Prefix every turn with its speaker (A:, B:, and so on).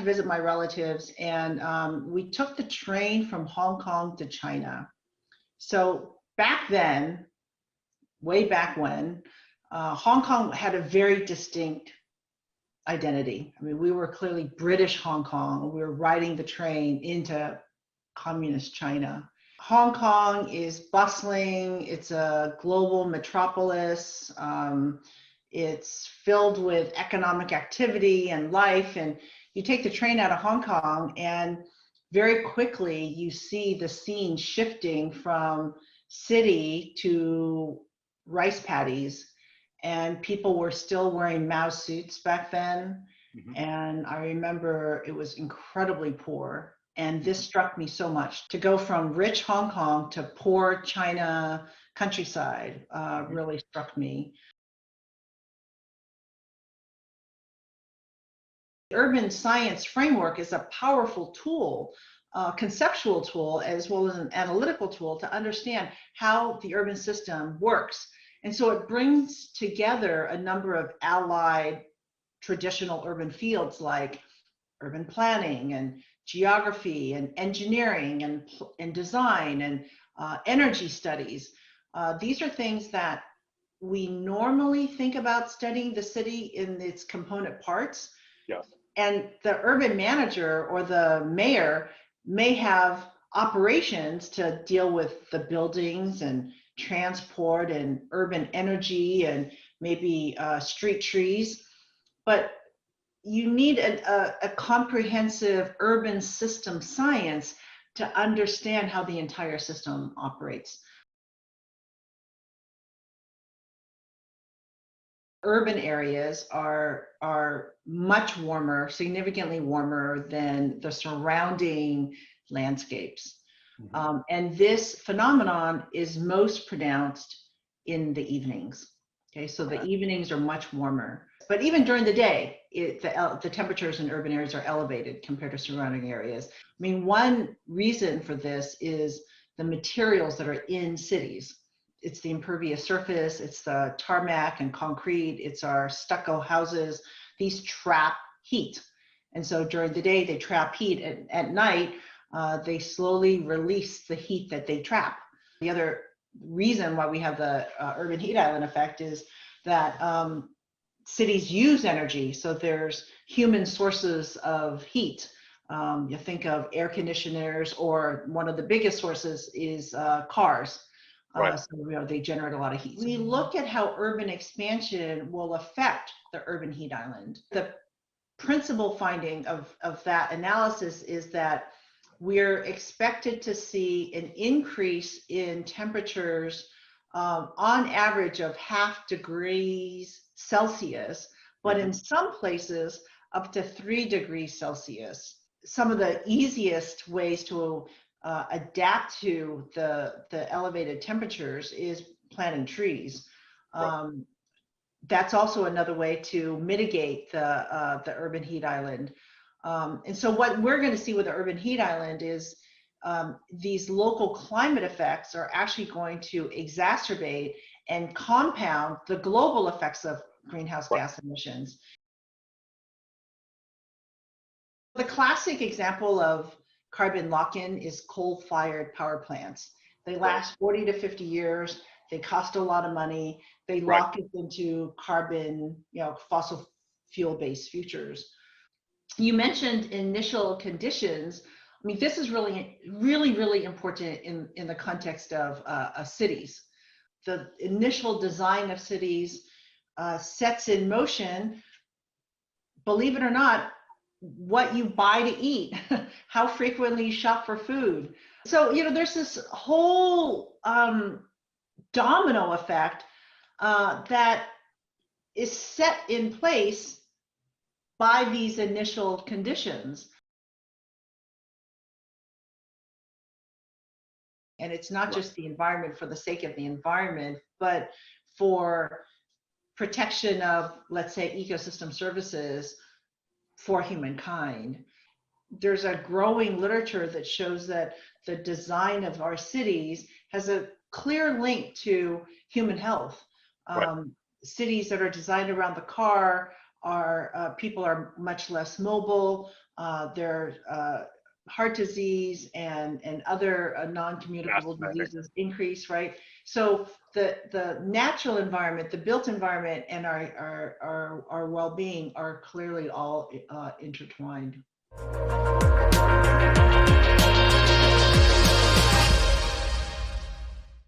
A: to visit my relatives, and we took the train from Hong Kong to China. So back then, way back when, Hong Kong had a very distinct identity. I mean, we were clearly British Hong Kong. We were riding the train into communist China. Hong Kong is bustling. It's a global metropolis. It's filled with economic activity and life. And you take the train out of Hong Kong, and very quickly you see the scene shifting from city to rice paddies. And people were still wearing Mao suits back then. Mm-hmm. And I remember it was incredibly poor. And this struck me so much. To go from rich Hong Kong to poor China countryside really struck me. Urban science framework is a powerful tool, conceptual tool, as well as an analytical tool to understand how the urban system works. And so it brings together a number of allied traditional urban fields like urban planning and geography and engineering and design and energy studies. These are things that we normally think about studying the city in its component parts.
B: Yes.
A: And the urban manager or the mayor may have operations to deal with the buildings and transport and urban energy and maybe street trees. But you need a comprehensive urban system science to understand how the entire system operates. Urban areas are much warmer, significantly warmer than the surrounding landscapes. Mm-hmm. And this phenomenon is most pronounced in the evenings. Okay, so the evenings are much warmer. But even during the day, the temperatures in urban areas are elevated compared to surrounding areas. I mean, one reason for this is the materials that are in cities. It's the impervious surface, it's the tarmac and concrete, it's our stucco houses. These trap heat. And so during the day, they trap heat. At night, they slowly release the heat that they trap. The other reason why we have the urban heat island effect is that cities use energy. So there's human sources of heat. You think of air conditioners, or one of the biggest sources is cars.
B: Right.
A: So they generate a lot of heat. We look at how urban expansion will affect the urban heat island. The principal finding of that analysis is that we're expected to see an increase in temperatures on average of 0.5 degrees Celsius, but in some places up to 3 degrees Celsius. Some of the easiest ways to adapt to the elevated temperatures is planting trees. That's also another way to mitigate the urban heat island. And so what we're going to see with the urban heat island is these local climate effects are actually going to exacerbate and compound the global effects of greenhouse gas emissions. The classic example of carbon lock-in is coal-fired power plants. They last 40 to 50 years. They cost a lot of money. They lock us into carbon, fossil fuel-based futures. You mentioned initial conditions. I mean, this is really, really, really important in the context of cities. The initial design of cities sets in motion, believe it or not, what you buy to eat, how frequently you shop for food. So, there's this whole domino effect that is set in place by these initial conditions. And it's not just the environment for the sake of the environment, but for protection of, let's say, ecosystem services for humankind. There's a growing literature that shows that the design of our cities has a clear link to human health. Cities that are designed around the car people are much less mobile. their heart disease and other non-communicable diseases increase, right? So the natural environment, the built environment, and our well-being are clearly all intertwined.